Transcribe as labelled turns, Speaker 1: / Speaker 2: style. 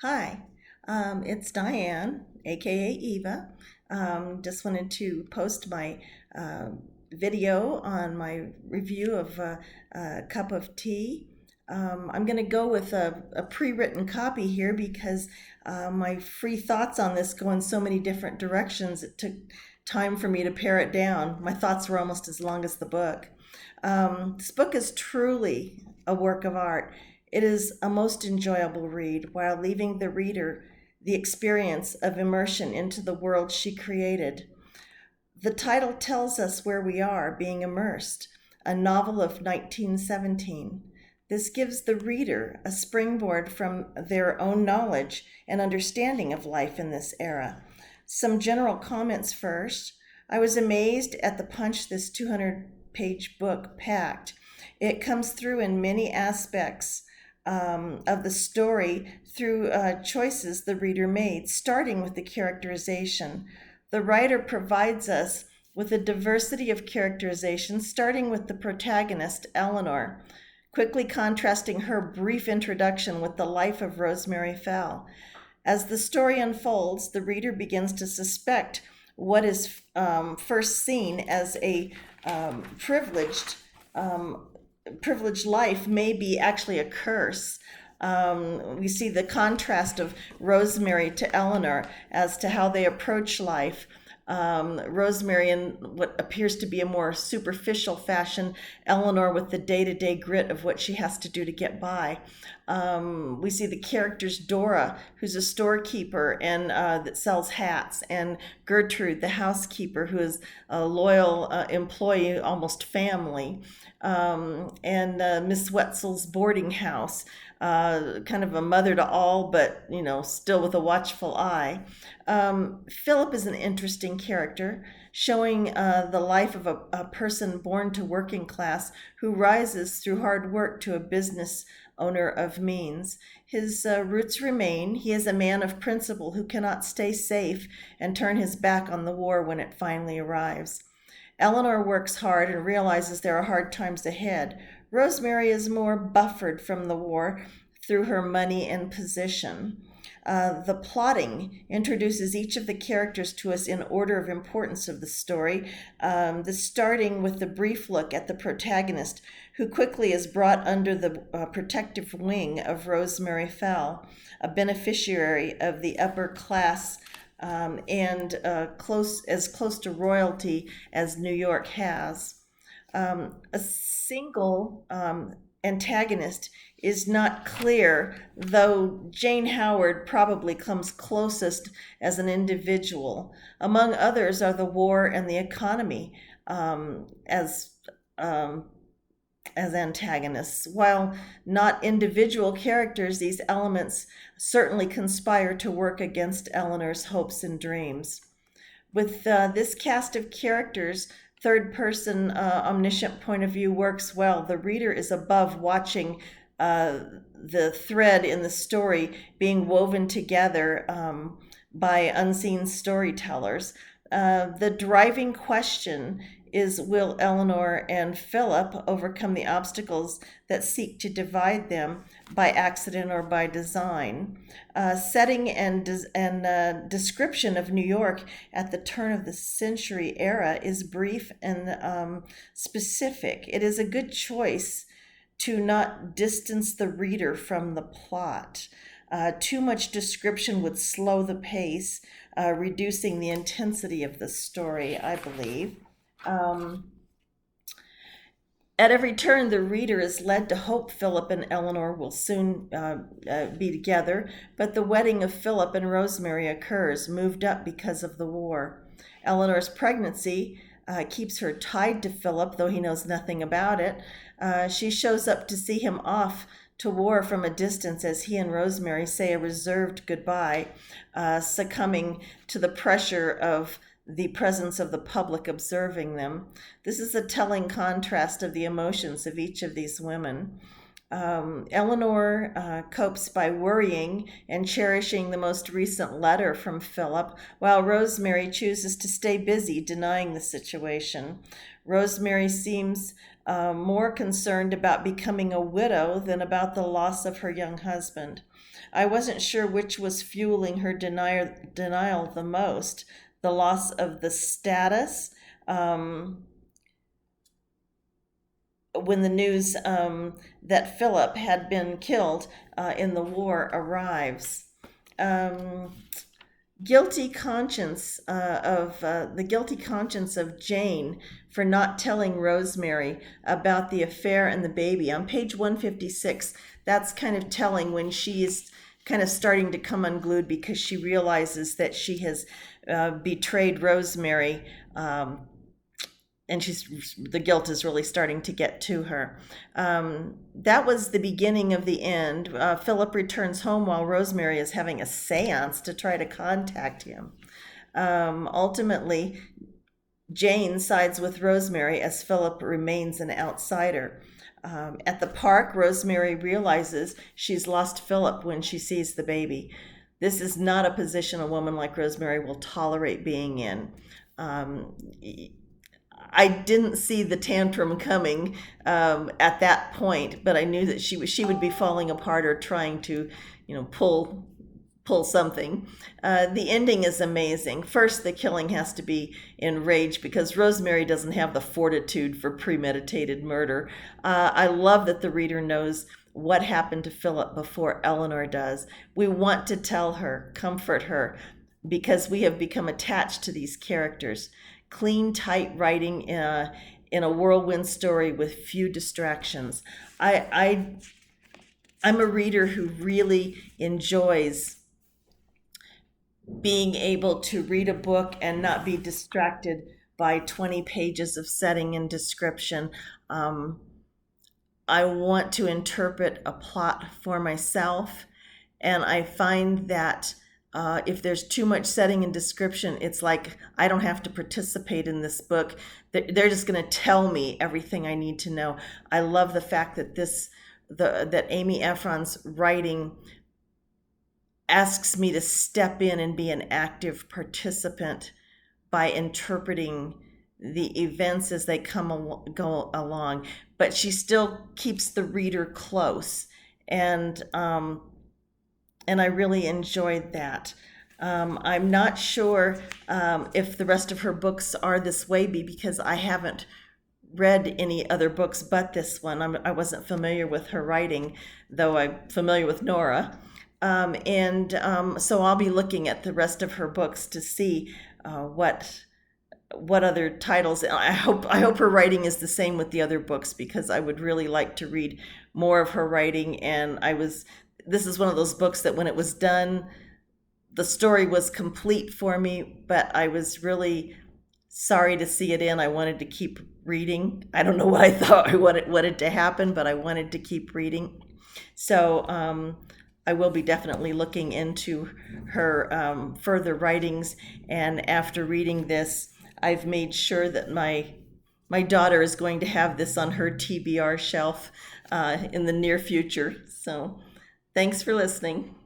Speaker 1: Hi, it's Diane, aka Eva. Just wanted to post my uh, video on my review of a cup of tea. I'm going to go with a pre-written copy here because my free thoughts on this go in so many different directions. It took time for me to pare it down. My thoughts were almost as long as the book. This book is truly a work of art. It is a most enjoyable read while leaving the reader the experience of immersion into the world she created. The title tells us where we are being immersed, a novel of 1917. This gives the reader a springboard from their own knowledge and understanding of life in this era. Some general comments first. I was amazed at the punch this 200-page book packed. It comes through in many aspects of the story through choices the reader made, starting with the characterization. The writer provides us with a diversity of characterization, starting with the protagonist, Eleanor, quickly contrasting her brief introduction with the life of Rosemary Fell. As the story unfolds, the reader begins to suspect what is first seen as a privileged privileged life may be actually a curse. We see the contrast of Rosemary to Eleanor as to how they approach life. Rosemary in what appears to be a more superficial fashion, Eleanor with the day-to-day grit of what she has to do to get by. We see the characters Dora, who's a storekeeper and that sells hats, and Gertrude, the housekeeper, who is a loyal employee, almost family, and Miss Wetzel's boarding house, kind of a mother to all, but still with a watchful eye. Philip is an interesting character, showing the life of a person born to working class who rises through hard work to a business owner of means. His roots remain. He is a man of principle who cannot stay safe and turn his back on the war when it finally arrives. Eleanor works hard and realizes there are hard times ahead. Rosemary is more buffered from the war through her money and position. The plotting introduces each of the characters to us in order of importance of the story, starting with the brief look at the protagonist, who quickly is brought under the protective wing of Rosemary Fell, a beneficiary of the upper class and close to royalty as New York has. A single antagonist is not clear, though Jane Howard probably comes closest as an individual. Among others are the war and the economy as antagonists. While not individual characters, these elements certainly conspire to work against Eleanor's hopes and dreams. With this cast of characters, third person omniscient point of view works well. The reader is above watching the thread in the story being woven together by unseen storytellers. The driving question is, will Eleanor and Philip overcome the obstacles that seek to divide them by accident or by design? Setting and description of New York at the turn of the century era is brief and specific. It is a good choice to not distance the reader from the plot. Too much description would slow the pace, reducing the intensity of the story, I believe. At every turn, the reader is led to hope Philip and Eleanor will soon be together, but the wedding of Philip and Rosemary occurs, moved up because of the war. Eleanor's pregnancy keeps her tied to Philip, though he knows nothing about it. She shows up to see him off to war from a distance as he and Rosemary say a reserved goodbye, succumbing to the pressure of the presence of the public observing them. This is a telling contrast of the emotions of each of these women. Eleanor copes by worrying and cherishing the most recent letter from Philip, while Rosemary chooses to stay busy denying the situation. Rosemary seems more concerned about becoming a widow than about the loss of her young husband. I wasn't sure which was fueling her denial the most, the loss of the status. When the news that Philip had been killed in the war arrives. Um, Guilty conscience of the guilty conscience of Jane for not telling Rosemary about the affair and the baby. On page 156, that's kind of telling when she is kind of starting to come unglued because she realizes that she has betrayed Rosemary. And the guilt is really starting to get to her. That was the beginning of the end. Philip returns home while Rosemary is having a seance to try to contact him. Ultimately, Jane sides with Rosemary as Philip remains an outsider. At the park, Rosemary realizes she's lost Philip when she sees the baby. This is not a position a woman like Rosemary will tolerate being in. I didn't see the tantrum coming at that point, but I knew that she would be falling apart or trying to, pull something. The ending is amazing. First, the killing has to be in rage because Rosemary doesn't have the fortitude for premeditated murder. I love that the reader knows what happened to Philip before Eleanor does. We want to tell her, comfort her, because we have become attached to these characters. Clean, tight writing in a whirlwind story with few distractions. I'm a reader who really enjoys being able to read a book and not be distracted by 20 pages of setting and description. I want to interpret a plot for myself, and I find that if there's too much setting and description, it's like I don't have to participate in this book. They're just going to tell me everything I need to know. I love the fact that that Amy Ephron's writing asks me to step in and be an active participant by interpreting the events as they go along, but she still keeps the reader close, and I really enjoyed that. I'm not sure if the rest of her books are this way because I haven't read any other books but this one. I wasn't familiar with her writing, though I'm familiar with Nora. So I'll be looking at the rest of her books to see what other titles. I hope her writing is the same with the other books, because I would really like to read more of her writing. And this is one of those books that when it was done, the story was complete for me, but I was really sorry to see it end. I wanted to keep reading. I don't know what I thought I wanted to happen, but I wanted to keep reading. So I will be definitely looking into her further writings. And after reading this, I've made sure that my daughter is going to have this on her TBR shelf in the near future. So thanks for listening.